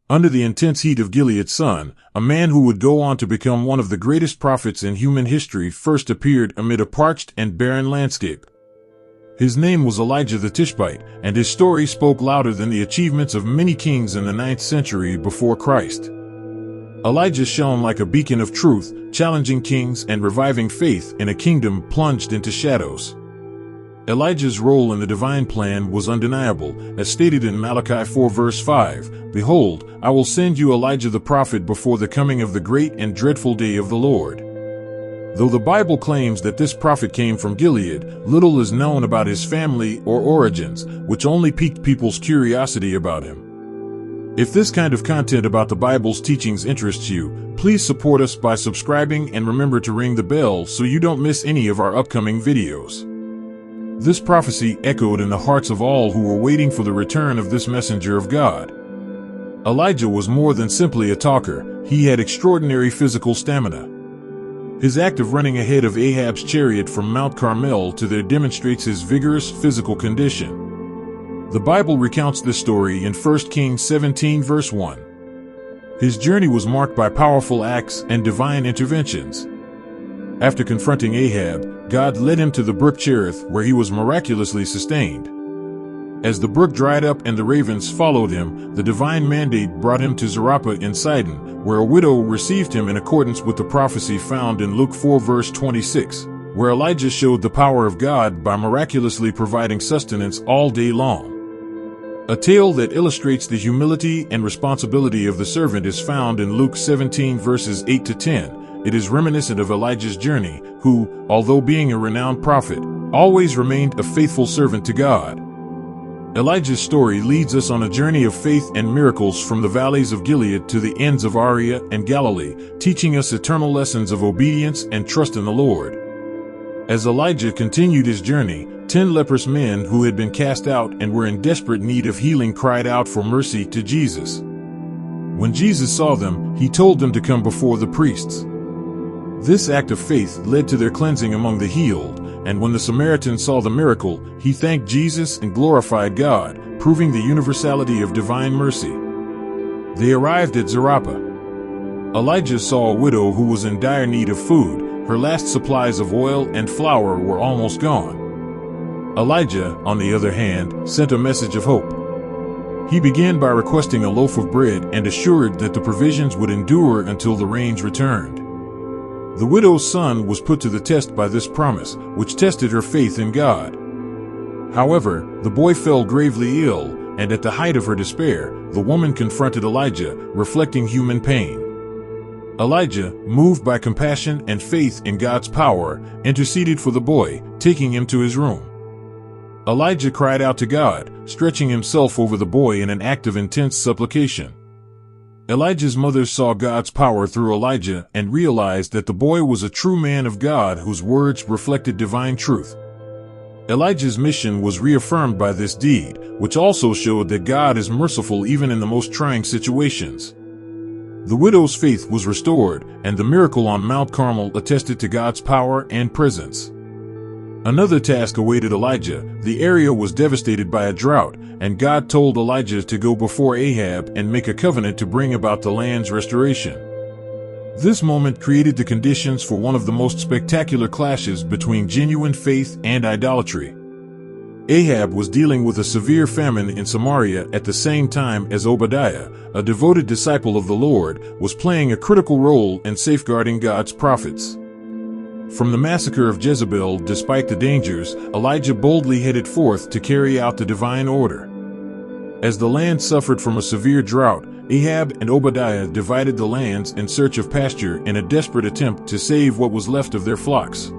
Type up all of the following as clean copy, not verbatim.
Under the intense heat of Gilead's sun, a man who would go on to become one of the greatest prophets in human history first appeared amid a parched and barren landscape. His name was Elijah the Tishbite, and his story spoke louder than the achievements of many kings in the 9th century before Christ. Elijah shone like a beacon of truth, challenging kings and reviving faith in a kingdom plunged into shadows. Elijah's role in the divine plan was undeniable, as stated in Malachi 4 verse 5, "Behold, I will send you Elijah the prophet before the coming of the great and dreadful day of the Lord." Though the Bible claims that this prophet came from Gilead, little is known about his family or origins, which only piqued people's curiosity about him. If this kind of content about the Bible's teachings interests you, please support us by subscribing and remember to ring the bell so you don't miss any of our upcoming videos. This prophecy echoed in the hearts of all who were waiting for the return of this messenger of God. Elijah was more than simply a talker. He had extraordinary physical stamina. His act of running ahead of Ahab's chariot from Mount Carmel to there demonstrates his vigorous physical condition. The Bible recounts this story in 1 Kings 17 verse 1. His journey was marked by powerful acts and divine interventions. After confronting Ahab, God led him to the brook Cherith, where he was miraculously sustained. As the brook dried up and the ravens followed him, the divine mandate brought him to Zarephath in Sidon, where a widow received him in accordance with the prophecy found in Luke 4 verse 26, where Elijah showed the power of God by miraculously providing sustenance all day long. A tale that illustrates the humility and responsibility of the servant is found in Luke 17 verses 8 to 10. It is reminiscent of Elijah's journey, who, although being a renowned prophet, always remained a faithful servant to God. Elijah's story leads us on a journey of faith and miracles from the valleys of Gilead to the ends of Aria and Galilee, teaching us eternal lessons of obedience and trust in the Lord. As Elijah continued his journey, 10 leprous men who had been cast out and were in desperate need of healing cried out for mercy to Jesus. When Jesus saw them, he told them to come before the priests. This act of faith led to their cleansing among the healed, and when the Samaritan saw the miracle, he thanked Jesus and glorified God, proving the universality of divine mercy. They arrived at Zarephath. Elijah saw a widow who was in dire need of food. Her last supplies of oil and flour were almost gone. Elijah, on the other hand, sent a message of hope. He began by requesting a loaf of bread and assured that the provisions would endure until the rains returned. The widow's son was put to the test by this promise, which tested her faith in God. However, the boy fell gravely ill, and at the height of her despair, the woman confronted Elijah, reflecting human pain. Elijah, moved by compassion and faith in God's power, interceded for the boy, taking him to his room. Elijah cried out to God, stretching himself over the boy in an act of intense supplication. Elijah's mother saw God's power through Elijah and realized that the boy was a true man of God whose words reflected divine truth. Elijah's mission was reaffirmed by this deed, which also showed that God is merciful even in the most trying situations. The widow's faith was restored, and the miracle on Mount Carmel attested to God's power and presence. Another task awaited Elijah. The area was devastated by a drought, and God told Elijah to go before Ahab and make a covenant to bring about the land's restoration. This moment created the conditions for one of the most spectacular clashes between genuine faith and idolatry. Ahab was dealing with a severe famine in Samaria at the same time as Obadiah, a devoted disciple of the Lord, was playing a critical role in safeguarding God's prophets. From the massacre of Jezebel, despite the dangers, Elijah boldly headed forth to carry out the divine order. As the land suffered from a severe drought, Ahab and Obadiah divided the lands in search of pasture in a desperate attempt to save what was left of their flocks.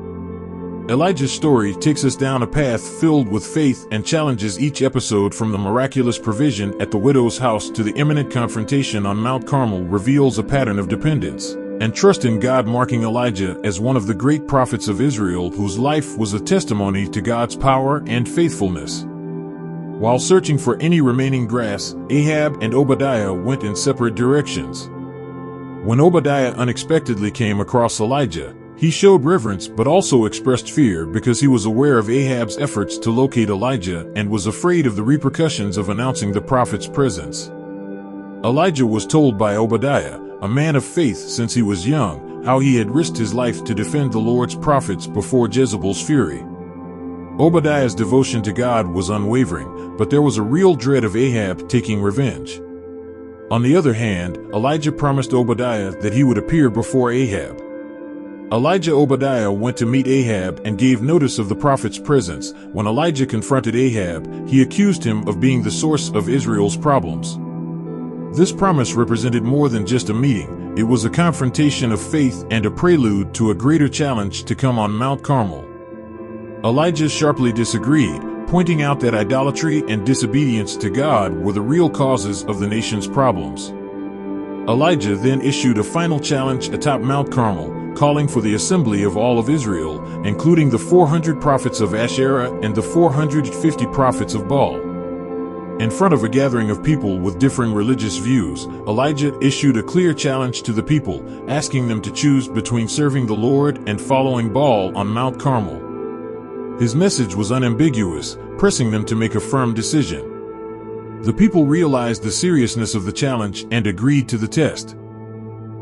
Elijah's story takes us down a path filled with faith and challenges each episode. From the miraculous provision at the widow's house to the imminent confrontation on Mount Carmel reveals a pattern of dependence and trust in God, marking Elijah as one of the great prophets of Israel whose life was a testimony to God's power and faithfulness. While searching for any remaining grass, Ahab and Obadiah went in separate directions. When Obadiah unexpectedly came across Elijah, he showed reverence but also expressed fear because he was aware of Ahab's efforts to locate Elijah and was afraid of the repercussions of announcing the prophet's presence. Elijah was told by Obadiah, a man of faith since he was young, how he had risked his life to defend the Lord's prophets before Jezebel's fury. Obadiah's devotion to God was unwavering, but there was a real dread of Ahab taking revenge. On the other hand, Elijah promised Obadiah that he would appear before Ahab. Obadiah went to meet Ahab and gave notice of the prophet's presence. When Elijah confronted Ahab, he accused him of being the source of Israel's problems. This promise represented more than just a meeting. It was a confrontation of faith and a prelude to a greater challenge to come on Mount Carmel. Elijah sharply disagreed, pointing out that idolatry and disobedience to God were the real causes of the nation's problems. Elijah then issued a final challenge atop Mount Carmel, calling for the assembly of all of Israel, including the 400 prophets of Asherah and the 450 prophets of Baal. In front of a gathering of people with differing religious views, Elijah issued a clear challenge to the people, asking them to choose between serving the Lord and following Baal on Mount Carmel. His message was unambiguous, pressing them to make a firm decision. The people realized the seriousness of the challenge and agreed to the test.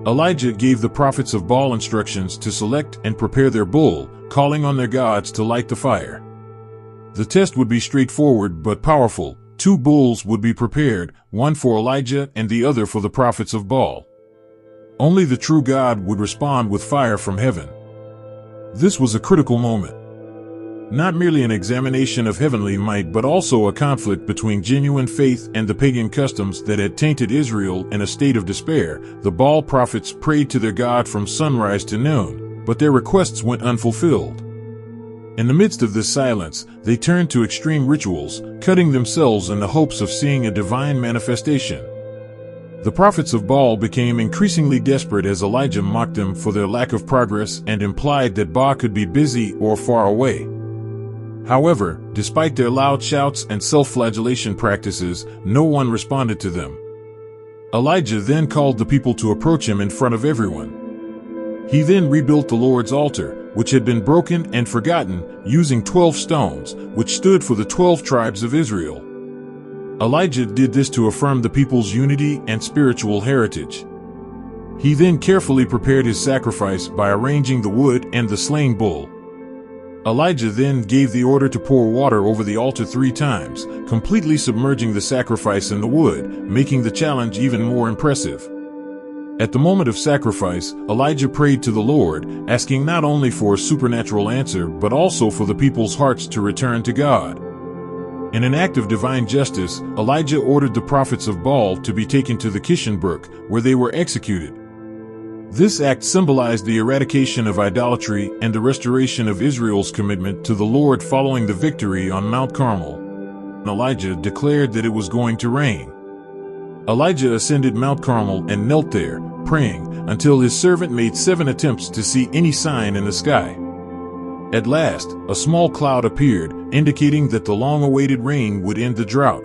Elijah gave the prophets of Baal instructions to select and prepare their bull, calling on their gods to light the fire. The test would be straightforward but powerful. 2 bulls would be prepared, one for Elijah and the other for the prophets of Baal. Only the true God would respond with fire from heaven. This was a critical moment. Not merely an examination of heavenly might, but also a conflict between genuine faith and the pagan customs that had tainted Israel. In a state of despair, the Baal prophets prayed to their God from sunrise to noon, but their requests went unfulfilled. In the midst of this silence, they turned to extreme rituals, cutting themselves in the hopes of seeing a divine manifestation. The prophets of Baal became increasingly desperate as Elijah mocked them for their lack of progress and implied that Baal could be busy or far away. However, despite their loud shouts and self-flagellation practices, no one responded to them. Elijah then called the people to approach him in front of everyone. He then rebuilt the Lord's altar, which had been broken and forgotten, using 12 stones, which stood for the 12 tribes of Israel. Elijah did this to affirm the people's unity and spiritual heritage. He then carefully prepared his sacrifice by arranging the wood and the slain bull. Elijah then gave the order to pour water over the altar 3 times, completely submerging the sacrifice in the wood, making the challenge even more impressive. At the moment of sacrifice, Elijah prayed to the Lord, asking not only for a supernatural answer but also for the people's hearts to return to God. In an act of divine justice, Elijah ordered the prophets of Baal to be taken to the Kishon Brook, where they were executed. This act symbolized the eradication of idolatry and the restoration of Israel's commitment to the Lord following the victory on Mount Carmel. Elijah declared that it was going to rain. Elijah ascended Mount Carmel and knelt there, praying, until his servant made 7 attempts to see any sign in the sky. At last, a small cloud appeared, indicating that the long-awaited rain would end the drought.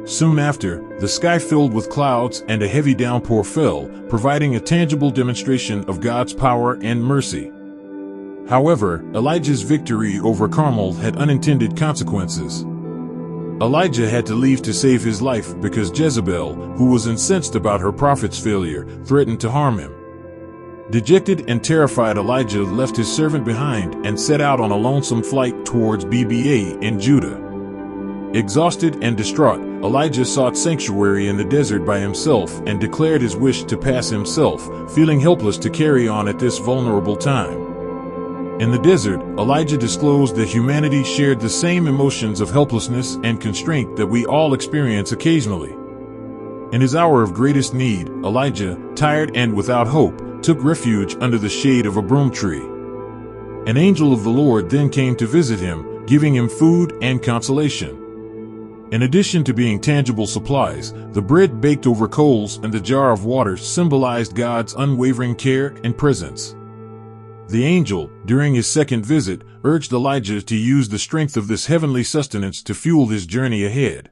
Soon after, the sky filled with clouds and a heavy downpour fell, providing a tangible demonstration of God's power and mercy. However, Elijah's victory over Carmel had unintended consequences. Elijah had to leave to save his life because Jezebel, who was incensed about her prophet's failure, threatened to harm him. Dejected and terrified, Elijah left his servant behind and set out on a lonesome flight towards BBA in Judah. Exhausted and distraught, Elijah sought sanctuary in the desert by himself and declared his wish to pass himself, feeling helpless to carry on at this vulnerable time. In the desert, Elijah disclosed that humanity shared the same emotions of helplessness and constraint that we all experience occasionally. In his hour of greatest need, Elijah, tired and without hope, took refuge under the shade of a broom tree. An angel of the Lord then came to visit him, giving him food and consolation. In addition to being tangible supplies, the bread baked over coals and the jar of water symbolized God's unwavering care and presence. The angel, during his second visit, urged Elijah to use the strength of this heavenly sustenance to fuel his journey ahead.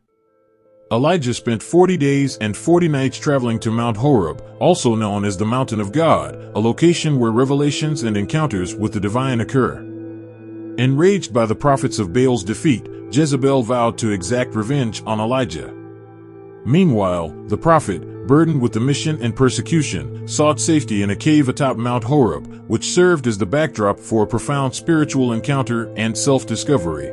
Elijah spent 40 days and 40 nights traveling to Mount Horeb, also known as the Mountain of God, a location where revelations and encounters with the divine occur. Enraged by the prophets of Baal's defeat, Jezebel vowed to exact revenge on Elijah. Meanwhile, the prophet, burdened with the mission and persecution, sought safety in a cave atop Mount Horeb, which served as the backdrop for a profound spiritual encounter and self-discovery.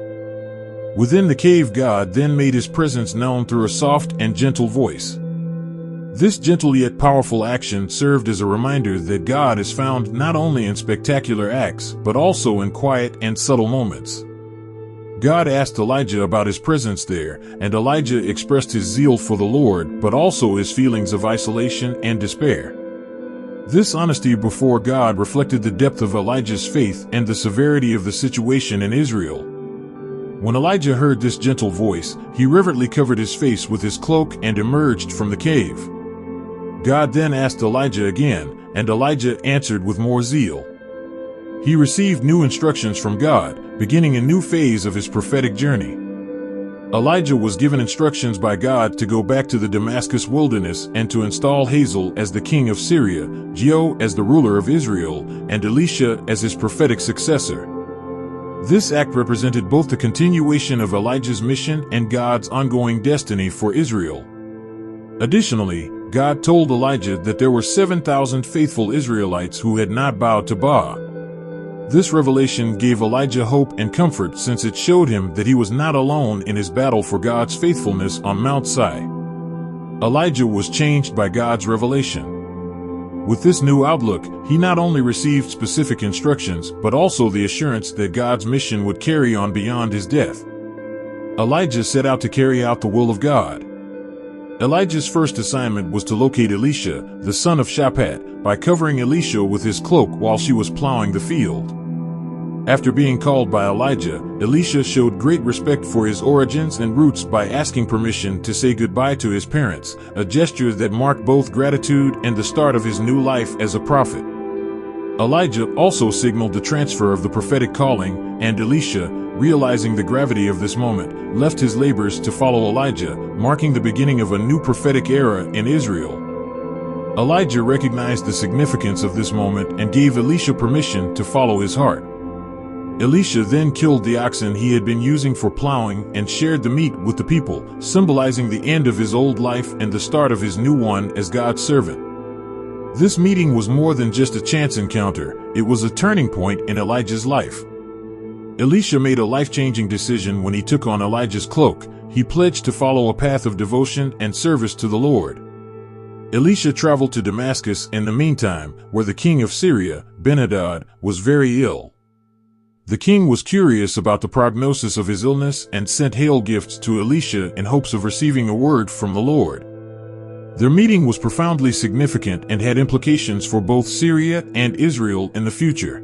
Within the cave, God then made his presence known through a soft and gentle voice. This gentle yet powerful action served as a reminder that God is found not only in spectacular acts, but also in quiet and subtle moments. God asked Elijah about his presence there, and Elijah expressed his zeal for the Lord, but also his feelings of isolation and despair. This honesty before God reflected the depth of Elijah's faith and the severity of the situation in Israel. When Elijah heard this gentle voice, he reverently covered his face with his cloak and emerged from the cave. God then asked Elijah again, and Elijah answered with more zeal. He received new instructions from God, beginning a new phase of his prophetic journey. Elijah was given instructions by God to go back to the Damascus wilderness and to install Hazael as the king of Syria, Jehu as the ruler of Israel, and Elisha as his prophetic successor. This act represented both the continuation of Elijah's mission and God's ongoing destiny for Israel. Additionally, God told Elijah that there were 7,000 faithful Israelites who had not bowed to Baal. This revelation gave Elijah hope and comfort, since it showed him that he was not alone in his battle for God's faithfulness on Mount Sinai. Elijah was changed by God's revelation. With this new outlook, he not only received specific instructions, but also the assurance that God's mission would carry on beyond his death. Elijah set out to carry out the will of God. Elijah's first assignment was to locate Elisha, the son of Shaphat, by covering Elisha with his cloak while she was plowing the field. After being called by Elijah, Elisha showed great respect for his origins and roots by asking permission to say goodbye to his parents, a gesture that marked both gratitude and the start of his new life as a prophet. Elijah also signaled the transfer of the prophetic calling, and Elisha, realizing the gravity of this moment, left his labors to follow Elijah, marking the beginning of a new prophetic era in Israel. Elijah recognized the significance of this moment and gave Elisha permission to follow his heart. Elisha then killed the oxen he had been using for plowing and shared the meat with the people, symbolizing the end of his old life and the start of his new one as God's servant. This meeting was more than just a chance encounter, it was a turning point in Elijah's life. Elisha made a life-changing decision when he took on Elijah's cloak. He pledged to follow a path of devotion and service to the Lord. Elisha traveled to Damascus in the meantime, where the king of Syria, Ben-Hadad, was very ill. The king was curious about the prognosis of his illness and sent hail gifts to Elisha in hopes of receiving a word from the Lord. Their meeting was profoundly significant and had implications for both Syria and Israel in the future.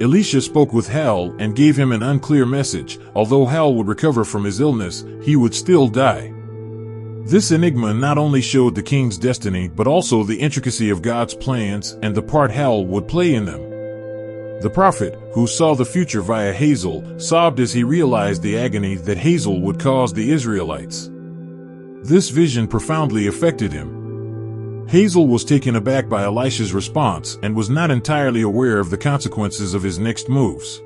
Elisha spoke with Hal and gave him an unclear message. Although Hal would recover from his illness, he would still die. This enigma not only showed the king's destiny, but also the intricacy of God's plans and the part Hal would play in them. The prophet, who saw the future via Hazael, sobbed as he realized the agony that Hazael would cause the Israelites. This vision profoundly affected him. Hazael was taken aback by Elisha's response and was not entirely aware of the consequences of his next moves.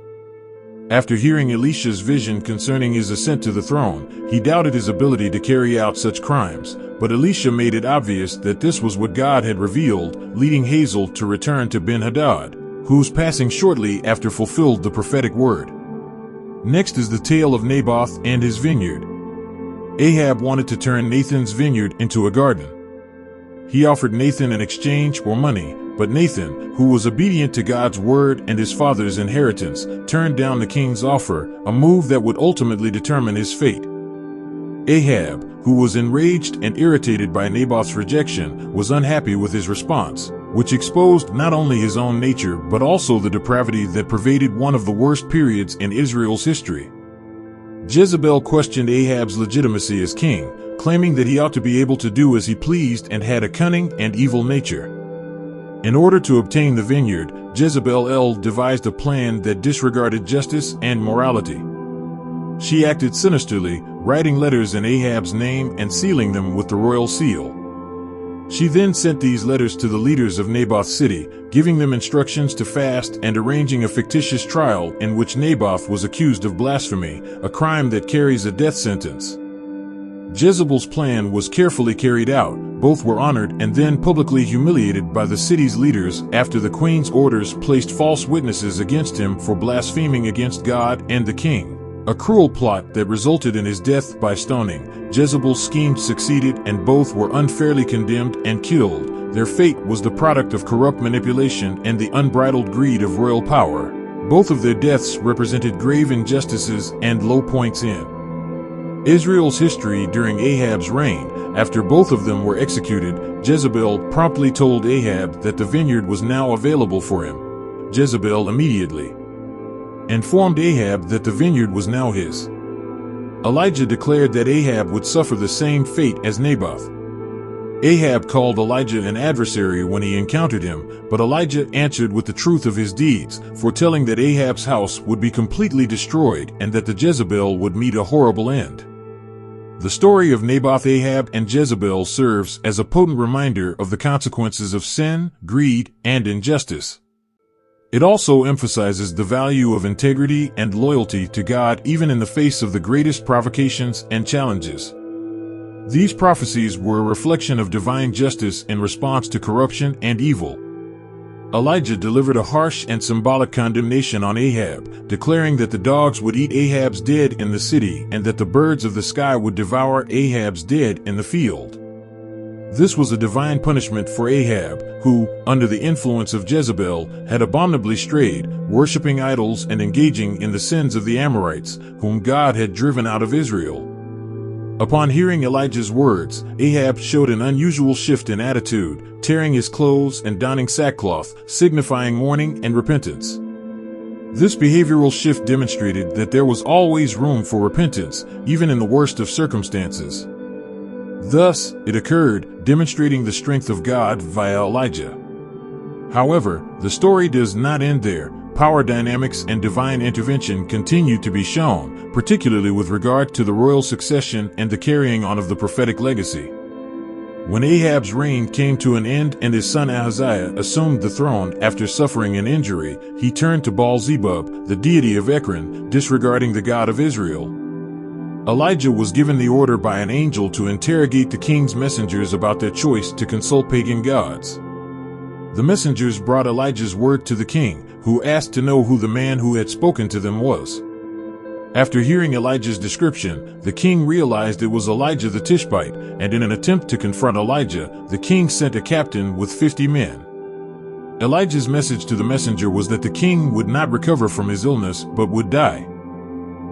After hearing Elisha's vision concerning his ascent to the throne, he doubted his ability to carry out such crimes, but Elisha made it obvious that this was what God had revealed, leading Hazael to return to Ben-Hadad, whose passing shortly after fulfilled the prophetic word. Next is the tale of Naboth and his vineyard. Ahab wanted to turn Nathan's vineyard into a garden. He offered Nathan an exchange or money, but Nathan, who was obedient to God's word and his father's inheritance, turned down the king's offer, a move that would ultimately determine his fate. Ahab, who was enraged and irritated by Naboth's rejection, was unhappy with his response, which exposed not only his own nature but also the depravity that pervaded one of the worst periods in Israel's history. Jezebel questioned Ahab's legitimacy as king, claiming that he ought to be able to do as he pleased and had a cunning and evil nature. In order to obtain the vineyard, Jezebel devised a plan that disregarded justice and morality. She acted sinisterly, writing letters in Ahab's name and sealing them with the royal seal. She then sent these letters to the leaders of Naboth's city, giving them instructions to fast and arranging a fictitious trial in which Naboth was accused of blasphemy, a crime that carries a death sentence. Jezebel's plan was carefully carried out. Both were honored and then publicly humiliated by the city's leaders after the queen's orders placed false witnesses against him for blaspheming against God and the king. A cruel plot that resulted in his death by stoning. Jezebel's scheme succeeded and both were unfairly condemned and killed. Their fate was the product of corrupt manipulation and the unbridled greed of royal power. Both of their deaths represented grave injustices and low points in Israel's history during Ahab's reign. After both of them were executed, Jezebel promptly told Ahab that the vineyard was now available for him. Jezebel immediately informed Ahab that the vineyard was now his. Elijah declared that Ahab would suffer the same fate as Naboth. Ahab called Elijah an adversary when he encountered him, but Elijah answered with the truth of his deeds, foretelling that Ahab's house would be completely destroyed and that the Jezebel would meet a horrible end. The story of Naboth, Ahab, and Jezebel serves as a potent reminder of the consequences of sin, greed, and injustice. It also emphasizes the value of integrity and loyalty to God even in the face of the greatest provocations and challenges. These prophecies were a reflection of divine justice in response to corruption and evil. Elijah delivered a harsh and symbolic condemnation on Ahab, declaring that the dogs would eat Ahab's dead in the city and that the birds of the sky would devour Ahab's dead in the field. This was a divine punishment for Ahab, who, under the influence of Jezebel, had abominably strayed, worshipping idols and engaging in the sins of the Amorites, whom God had driven out of Israel. Upon hearing Elijah's words, Ahab showed an unusual shift in attitude, tearing his clothes and donning sackcloth, signifying mourning and repentance. This behavioral shift demonstrated that there was always room for repentance, even in the worst of circumstances. Thus, it occurred, demonstrating the strength of God via Elijah. However, the story does not end there. Power dynamics and divine intervention continue to be shown, particularly with regard to the royal succession and the carrying on of the prophetic legacy. When Ahab's reign came to an end and his son Ahaziah assumed the throne after suffering an injury, he turned to Baal-zebub, the deity of Ekron, disregarding the God of Israel. Elijah was given the order by an angel to interrogate the king's messengers about their choice to consult pagan gods. The messengers brought Elijah's word to the king, who asked to know who the man who had spoken to them was. After hearing Elijah's description, the king realized it was Elijah the Tishbite, and in an attempt to confront Elijah, the king sent a captain with 50 men. Elijah's message to the messenger was that the king would not recover from his illness, but would die.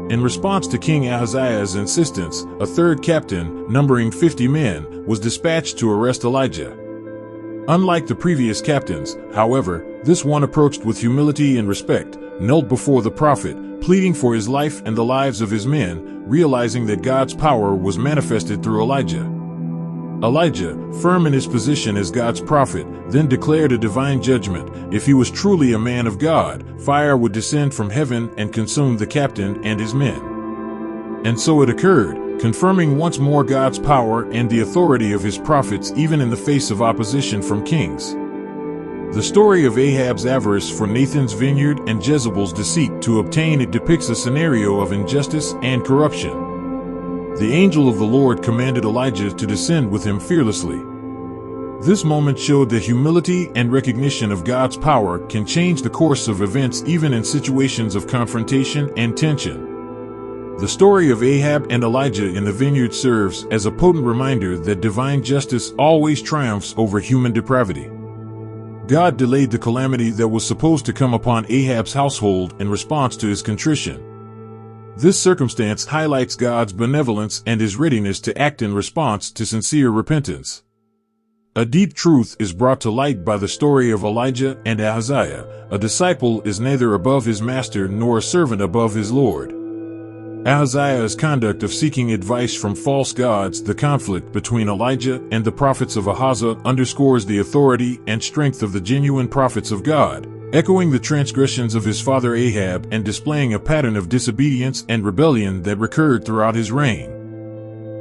In response to King Ahaziah's insistence, a third captain, numbering 50 men, was dispatched to arrest Elijah. Unlike the previous captains, however, this one approached with humility and respect, knelt before the prophet, pleading for his life and the lives of his men, realizing that God's power was manifested through Elijah. Elijah, firm in his position as God's prophet, then declared a divine judgment. If he was truly a man of God, fire would descend from heaven and consume the captain and his men. And so it occurred, confirming once more God's power and the authority of his prophets even in the face of opposition from kings. The story of Ahab's avarice for Nathan's vineyard and Jezebel's deceit to obtain it depicts a scenario of injustice and corruption. The angel of the Lord commanded Elijah to descend with him fearlessly. This moment showed that humility and recognition of God's power can change the course of events even in situations of confrontation and tension. The story of Ahab and Elijah in the vineyard serves as a potent reminder that divine justice always triumphs over human depravity. God delayed the calamity that was supposed to come upon Ahab's household in response to his contrition. This circumstance highlights God's benevolence and his readiness to act in response to sincere repentance. A deep truth is brought to light by the story of Elijah and Ahaziah. A disciple is neither above his master nor a servant above his Lord. Ahaziah's conduct of seeking advice from false gods, the conflict between Elijah and the prophets of Ahaziah, underscores the authority and strength of the genuine prophets of God, echoing the transgressions of his father Ahab and displaying a pattern of disobedience and rebellion that recurred throughout his reign.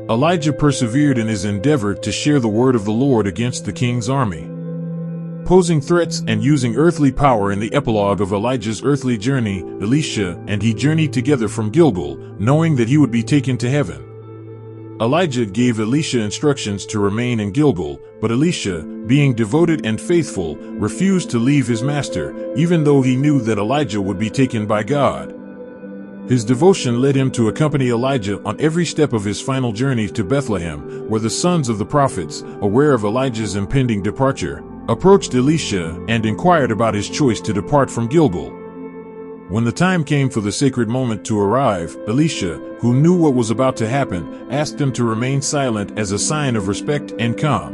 Elijah persevered in his endeavor to share the word of the Lord against the king's army, posing threats and using earthly power. In the epilogue of Elijah's earthly journey, Elisha and he journeyed together from Gilgal, knowing that he would be taken to heaven. Elijah gave Elisha instructions to remain in Gilgal, but Elisha, being devoted and faithful, refused to leave his master, even though he knew that Elijah would be taken by God. His devotion led him to accompany Elijah on every step of his final journey to Bethlehem, where the sons of the prophets, aware of Elijah's impending departure, approached Elisha and inquired about his choice to depart from Gilgal. When the time came for the sacred moment to arrive, Elisha, who knew what was about to happen, asked him to remain silent as a sign of respect and calm.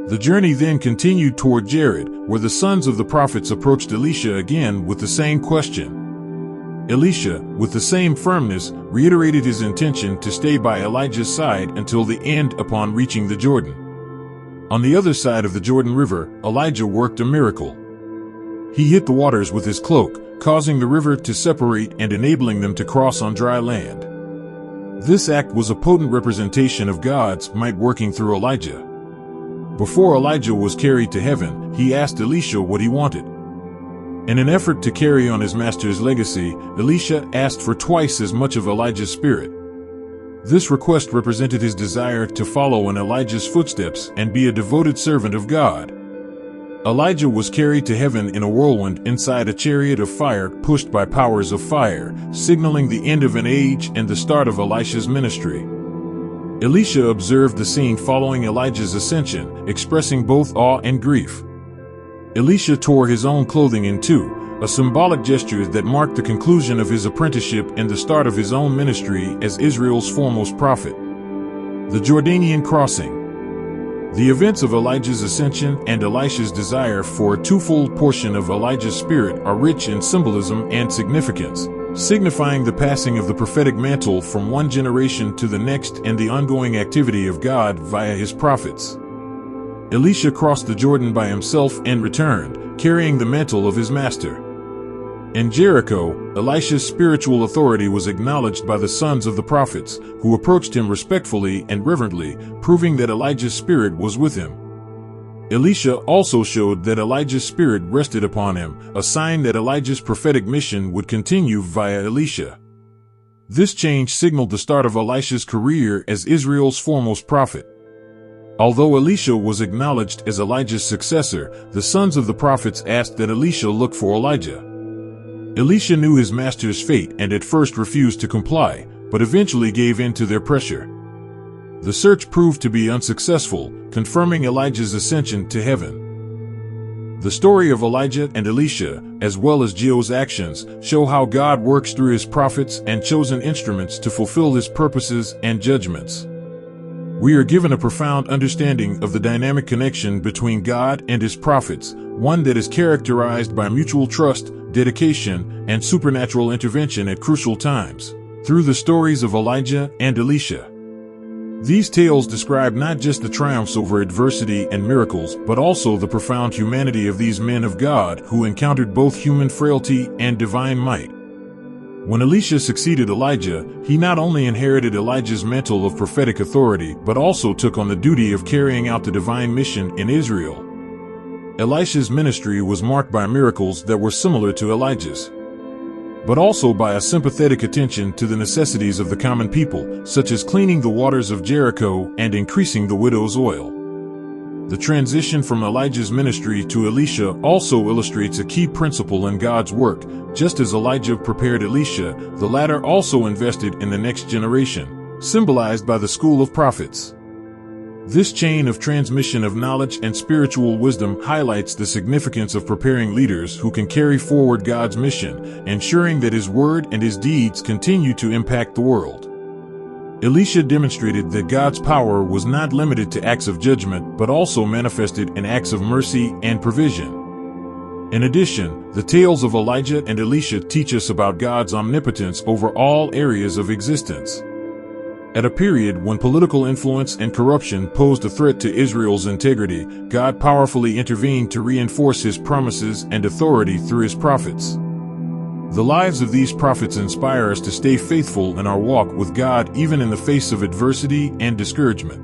The journey then continued toward Chariot, where the sons of the prophets approached Elisha again with the same question. Elisha, with the same firmness, reiterated his intention to stay by Elijah's side until the end upon reaching the Jordan. On the other side of the Jordan River, Elijah worked a miracle. He hit the waters with his cloak, causing the river to separate and enabling them to cross on dry land. This act was a potent representation of God's might working through Elijah. Before Elijah was carried to heaven, he asked Elisha what he wanted. In an effort to carry on his master's legacy, Elisha asked for twice as much of Elijah's spirit. This request represented his desire to follow in Elijah's footsteps and be a devoted servant of God. Elijah was carried to heaven in a whirlwind inside a chariot of fire pushed by powers of fire, signaling the end of an age and the start of Elisha's ministry. Elisha observed the scene following Elijah's ascension, expressing both awe and grief. Elisha tore his own clothing in two, a symbolic gesture that marked the conclusion of his apprenticeship and the start of his own ministry as Israel's foremost prophet. The Jordanian crossing. The events of Elijah's ascension and Elisha's desire for a twofold portion of Elijah's spirit are rich in symbolism and significance, signifying the passing of the prophetic mantle from one generation to the next and the ongoing activity of God via his prophets. Elisha crossed the Jordan by himself and returned, carrying the mantle of his master. In Jericho, Elisha's spiritual authority was acknowledged by the sons of the prophets, who approached him respectfully and reverently, proving that Elijah's spirit was with him. Elisha also showed that Elijah's spirit rested upon him, a sign that Elijah's prophetic mission would continue via Elisha. This change signaled the start of Elisha's career as Israel's foremost prophet. Although Elisha was acknowledged as Elijah's successor, the sons of the prophets asked that Elisha look for Elijah. Elisha knew his master's fate and at first refused to comply, but eventually gave in to their pressure. The search proved to be unsuccessful, confirming Elijah's ascension to heaven. The story of Elijah and Elisha, as well as Jehovah's actions, show how God works through his prophets and chosen instruments to fulfill his purposes and judgments. We are given a profound understanding of the dynamic connection between God and his prophets, one that is characterized by mutual trust, dedication, and supernatural intervention at crucial times, through the stories of Elijah and Elisha. These tales describe not just the triumphs over adversity and miracles, but also the profound humanity of these men of God who encountered both human frailty and divine might. When Elisha succeeded Elijah, he not only inherited Elijah's mantle of prophetic authority, but also took on the duty of carrying out the divine mission in Israel. Elisha's ministry was marked by miracles that were similar to Elijah's, but also by a sympathetic attention to the necessities of the common people, such as cleaning the waters of Jericho and increasing the widow's oil. The transition from Elijah's ministry to Elisha also illustrates a key principle in God's work. Just as Elijah prepared Elisha, the latter also invested in the next generation, symbolized by the school of prophets. This chain of transmission of knowledge and spiritual wisdom highlights the significance of preparing leaders who can carry forward God's mission, ensuring that his word and his deeds continue to impact the world. Elisha demonstrated that God's power was not limited to acts of judgment, but also manifested in acts of mercy and provision. In addition, the tales of Elijah and Elisha teach us about God's omnipotence over all areas of existence. At a period when political influence and corruption posed a threat to Israel's integrity, God powerfully intervened to reinforce his promises and authority through his prophets. The lives of these prophets inspire us to stay faithful in our walk with God even in the face of adversity and discouragement.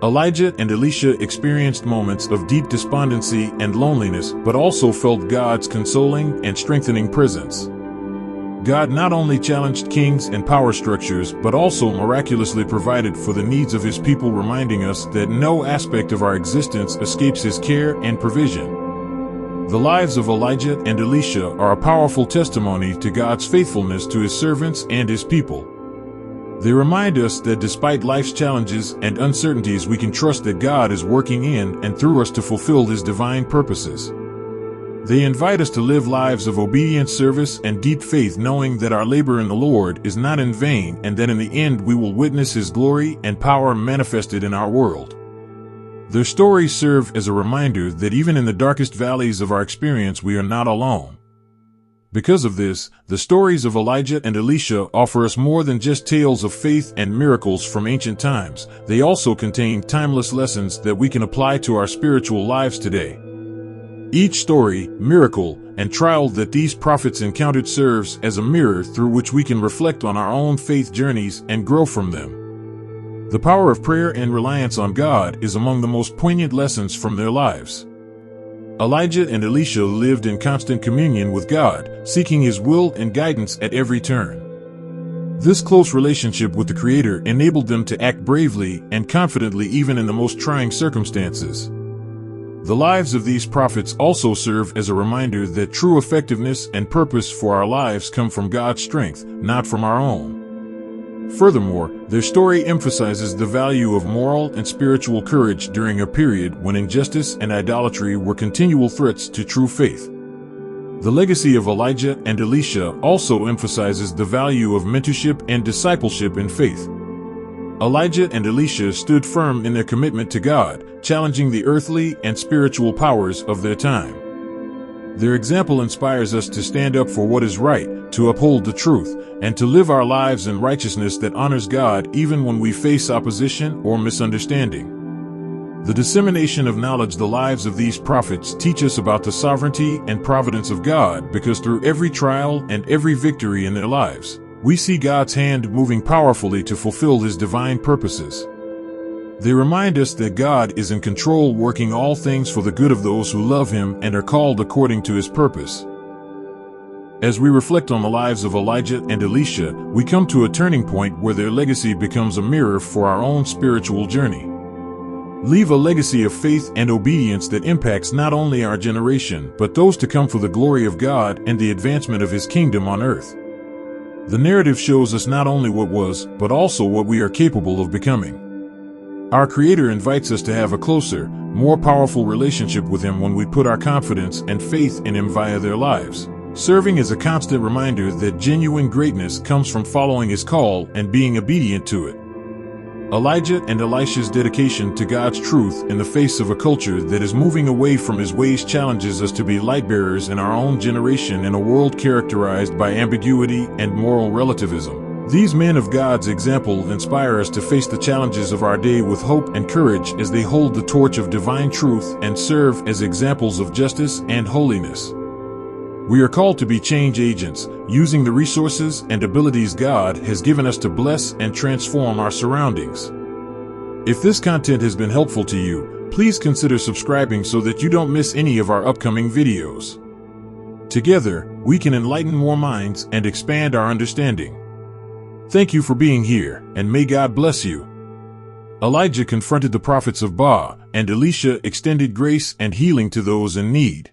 Elijah and Elisha experienced moments of deep despondency and loneliness, but also felt God's consoling and strengthening presence. God not only challenged kings and power structures, but also miraculously provided for the needs of his people, reminding us that no aspect of our existence escapes his care and provision. The lives of Elijah and Elisha are a powerful testimony to God's faithfulness to his servants and his people. They remind us that despite life's challenges and uncertainties, we can trust that God is working in and through us to fulfill his divine purposes. They invite us to live lives of obedient service and deep faith, knowing that our labor in the Lord is not in vain and that in the end we will witness his glory and power manifested in our world. Their stories serve as a reminder that even in the darkest valleys of our experience, we are not alone. Because of this, the stories of Elijah and Elisha offer us more than just tales of faith and miracles from ancient times. They also contain timeless lessons that we can apply to our spiritual lives today. Each story, miracle, and trial that these prophets encountered serves as a mirror through which we can reflect on our own faith journeys and grow from them. The power of prayer and reliance on God is among the most poignant lessons from their lives. Elijah and Elisha lived in constant communion with God, seeking his will and guidance at every turn. This close relationship with the Creator enabled them to act bravely and confidently even in the most trying circumstances. The lives of these prophets also serve as a reminder that true effectiveness and purpose for our lives come from God's strength, not from our own. Furthermore, their story emphasizes the value of moral and spiritual courage during a period when injustice and idolatry were continual threats to true faith. The legacy of Elijah and Elisha also emphasizes the value of mentorship and discipleship in faith. Elijah and Elisha stood firm in their commitment to God, challenging the earthly and spiritual powers of their time. Their example inspires us to stand up for what is right, to uphold the truth, and to live our lives in righteousness that honors God even when we face opposition or misunderstanding. The dissemination of knowledge. The lives of these prophets teach us about the sovereignty and providence of God, because through every trial and every victory in their lives, we see God's hand moving powerfully to fulfill his divine purposes. They remind us that God is in control, working all things for the good of those who love him and are called according to his purpose. As we reflect on the lives of Elijah and Elisha, we come to a turning point where their legacy becomes a mirror for our own spiritual journey. Leave a legacy of faith and obedience that impacts not only our generation, but those to come, for the glory of God and the advancement of his kingdom on earth. The narrative shows us not only what was, but also what we are capable of becoming. Our Creator invites us to have a closer, more powerful relationship with him when we put our confidence and faith in him via their lives, serving as a constant reminder that genuine greatness comes from following his call and being obedient to it. Elijah and Elisha's dedication to God's truth in the face of a culture that is moving away from his ways challenges us to be light-bearers in our own generation in a world characterized by ambiguity and moral relativism. These men of God's example inspire us to face the challenges of our day with hope and courage as they hold the torch of divine truth and serve as examples of justice and holiness. We are called to be change agents, using the resources and abilities God has given us to bless and transform our surroundings. If this content has been helpful to you, please consider subscribing so that you don't miss any of our upcoming videos. Together, we can enlighten more minds and expand our understanding. Thank you for being here, and may God bless you. Elijah confronted the prophets of Baal, and Elisha extended grace and healing to those in need.